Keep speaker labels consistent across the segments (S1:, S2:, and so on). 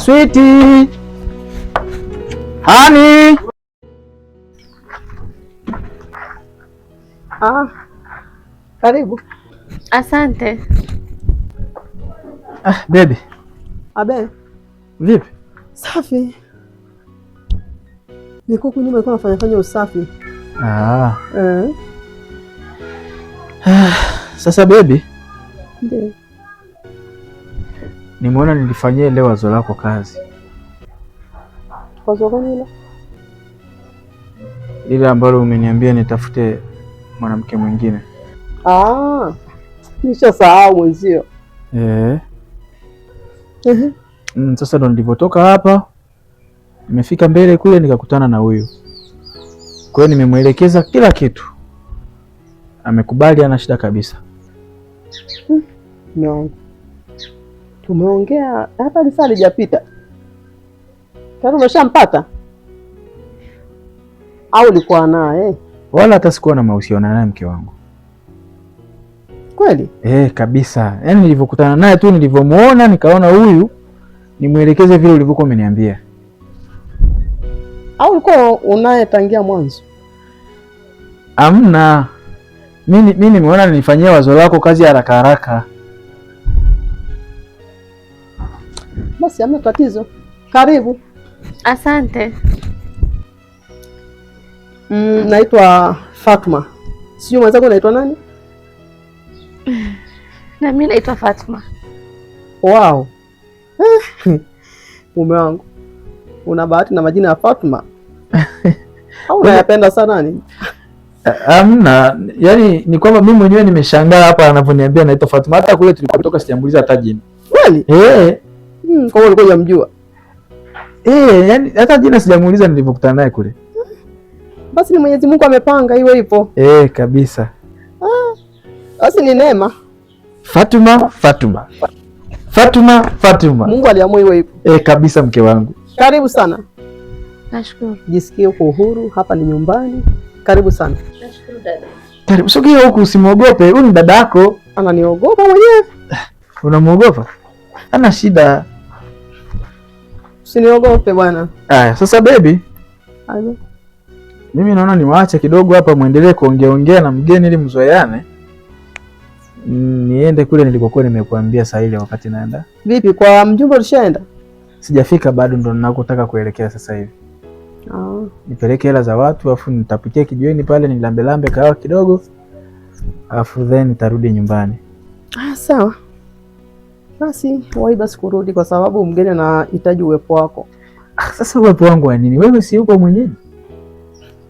S1: Sweetie. Honey.
S2: Karibu.
S3: Asante.
S1: Baby.
S2: Abe.
S1: Vipi?
S2: Safi. Niko huku nyuma nilikuwa nafanya usafi.
S1: Sasa baby.
S2: Ndio.
S1: Nimeona nilifanyia leo wazo lako kazi.
S2: Wazo gani hilo?
S1: Ile ambalo umeniambia nitafute mwanamke mwingine.
S2: Nishasahau mwenzio.
S1: Sasa ndo nilipotoka hapa, nimefika mbele kule nikakutana na huyu. Kwa hiyo nimemwelekeza kila kitu. Amekubali, ana shida kabisa.
S2: No. Tumeongea hata lisaa halijapita. Tayari umeshampata? Au ulikuwa naye?
S1: Wala hata sikuwa na mahusiano naye mke wangu.
S2: Kweli?
S1: Kabisa. Yaani nilivyokutana naye tu, nilivyomuona nikaona huyu nimwelekeze vile ulivyokuwa umeniambia.
S2: Au ulikuwa unaye tangia mwanzo?
S1: Amna. Mimi nimeona nifanyie wazo lako kazi haraka haraka.
S2: Basi hamna tatizo. Karibu.
S3: Asante.
S2: Naitwa Fatma. Sio mwenzako naitwa nani?
S3: Na mimi naitwa Fatma.
S2: Wow. Mume wangu. Una bahati na majina ya Fatma. Au unayapenda sana nini?
S1: Amna, yani ni kwamba mimi mwenyewe nimeshangaa hapa anavyoniambia naitwa Fatma. Hata kule tulipotoka sijamuuliza hata jina.
S2: Kweli? Kwa hiyo ulikuwa unamjua?
S1: Yani hata jina sijamuuliza nilipokutana naye kule.
S2: Basi ni Mwenyezi Mungu amepanga iwe hivyo.
S1: Kabisa.
S2: Basi ni neema.
S1: Fatuma.
S2: Mungu aliamua iwe hivyo.
S1: Kabisa mke wangu.
S2: Karibu sana.
S3: Nashukuru.
S2: Jisikie uko uhuru, hapa ni nyumbani. Karibu sana.
S3: Nashukuru dada.
S1: Karibu, sogea huku, usimwogope. Huyu ni dada yako.
S2: Ananiogopa mwenyewe.
S1: Unamwogopa? Hana shida.
S2: Usiniogope bwana.
S1: Sasa baby.
S2: Aje.
S1: Mimi naona niwaache kidogo hapa muendelee kuongea na mgeni ili mzoeane. Niende kule nilikokuwa nimekuambia saa ile wakati naenda.
S2: Vipi, kwa mjumbe ulishaenda?
S1: Sijafika bado, ndo ninakotaka kuelekea sasa hivi. Nipeleke hela za watu, afu nitapitia kijiweni pale nilambe kahawa kidogo, afu then nitarudi nyumbani.
S2: Sawa. Basi wahi basi kurudi, kwa sababu mgeni anahitaji uwepo wako.
S1: Sasa uwepo wangu wa nini? Wewe si uko mwenyeji?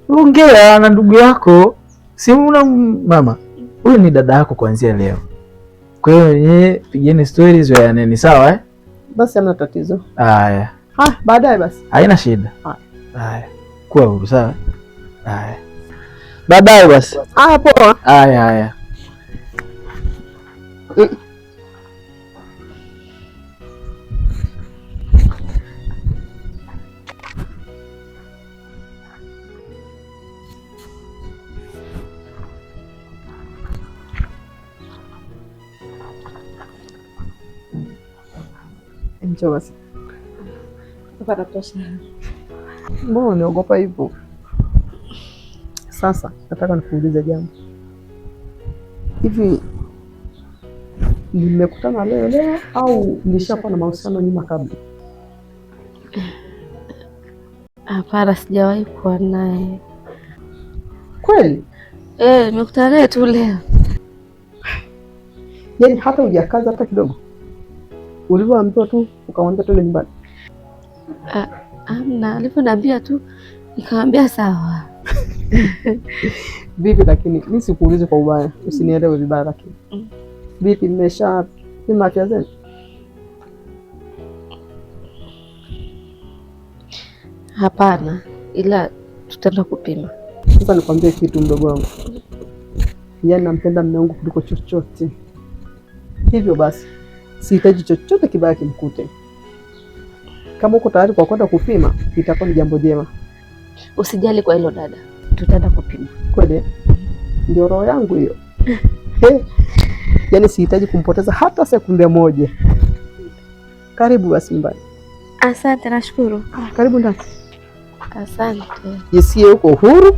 S1: Ongea na ndugu yako. Si una mama. Huyu ni dada yako kuanzia leo. Kwa hiyo yeye pigeni stories ya nini, sawa
S2: Basi hamna tatizo.
S1: Haya.
S2: Baadaye basi.
S1: Haina shida. Haya. Kuwa huru, sawa? Haya. Baadaye basi.
S2: Poa.
S1: Haya.
S2: Njoo basi. Mbona uniogopa hivyo? Sasa nataka nikuulize jambo. Hivi nimekutana leo au nilishakuwa na mahusiano nyuma kabla?
S3: Hapana, sijawahi kuwa naye.
S2: Kweli?
S3: Nimekutana naye tu leo.
S2: Yaani hata hujakaza hata kidogo? Ulivyoambiwa tu ukamwambia twende nyumbani?
S3: Amna, alivyoniambia tu nikamwambia sawa.
S2: Vipi lakini mimi sikuulize kwa ubaya, usinielewe vibaya lakini. Vipi mmesha pima afya zenu?
S3: Hapana, ila tutaenda kupima.
S2: Sasa nikwambie kitu mdogo wangu. Yaani nampenda mume wangu kuliko chochote. Hivyo basi sihitaji chochote kibaya kimkute. Kama uko tayari kwa kwenda kupima, itakuwa ni jambo jema.
S3: Usijali kwa hilo dada, tutaenda kupima.
S2: Kweli? Ndio roho yangu hiyo. Yaani sihitaji kumpoteza hata sekunde moja. Karibu basi nyumbani.
S3: Asante, nashukuru.
S2: Karibu ndani.
S3: Asante.
S2: Jisikie uko huru.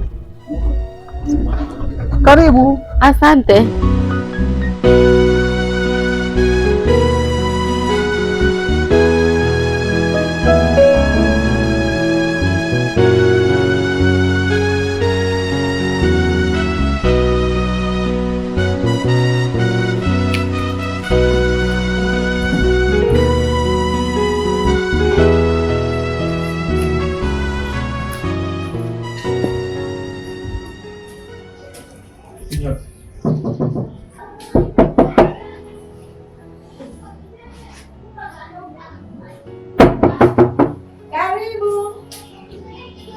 S2: Karibu.
S3: Asante.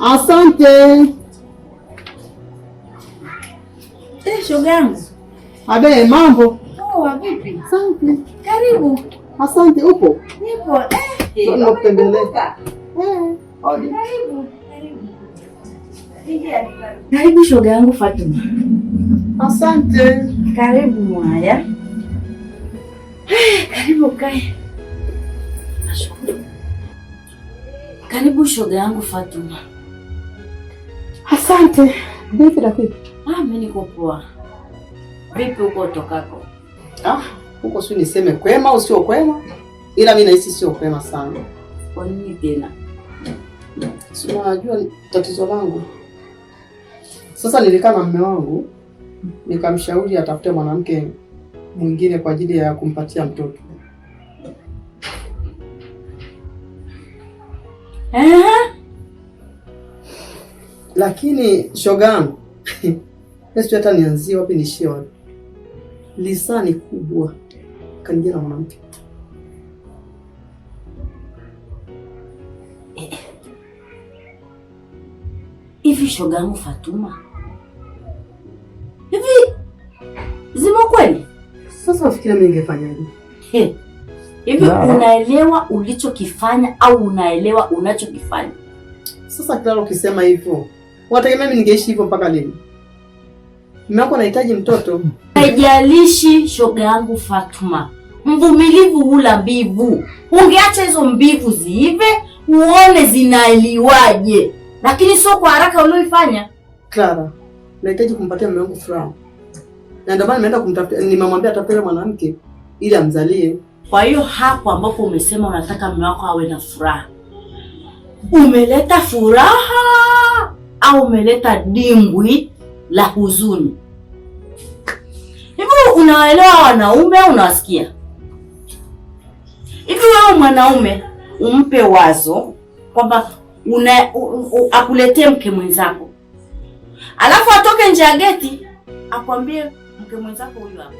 S2: Asante.
S4: Shoga yangu.
S2: Abe, mambo?
S4: Poa, vipi?
S2: Asante.
S4: Karibu.
S2: Asante, upo?
S4: Nipo.
S2: Nakutembelea.
S4: Karibu. Karibu shoga yangu Fatuma.
S2: Asante.
S4: Karibu mwaya. Karibu kae. Nashukuru. Karibu shoga yangu Fatuma.
S2: Asante. Vipi rafiki?
S4: Mimi niko poa. Vipi huko utokako?
S2: Huko si niseme kwema au sio kwema? Ila mimi nahisi sio kwema sana.
S4: Kwa nini tena?
S2: Si unajua tatizo langu. Sasa nilikaa na mume wangu, nikamshauri atafute mwanamke mwingine kwa ajili ya kumpatia mtoto. Lakini shoga yangu, sio hata nianzie wapi nishie wapi. Lisani kubwa kanijia na mwanamke.
S4: Hivi shoga yangu Fatuma, hivi zimo kweli?
S2: Sasa nafikiria mimi ningefanyaje?
S4: Hivi unaelewa ulichokifanya au unaelewa unachokifanya?
S2: Sasa Clara, ukisema hivyo, wategemea mimi ningeishi hivyo mpaka lini? Mume wako anahitaji mtoto.
S4: Haijalishi shoga yangu Fatuma, mvumilivu hula mbivu. Ungeacha hizo mbivu ziive uone zinaeliwaje, lakini sio kwa haraka ulioifanya.
S2: Clara, nahitaji kumpatia mume wangu furaha. Na ndio maana nimeenda kumtafuta, nimemwambia atafute mwanamke ili amzalie.
S4: Kwa hiyo hapo ambapo umesema unataka mume wako awe na furaha, umeleta furaha au umeleta dimbwi la huzuni? Hivi unaelewa wanaume au unawasikia? Hivi wewe mwanaume umpe wazo kwamba akuletee mke mwenzako, alafu atoke nje ya geti akwambie mke mwenzako huyu hapa.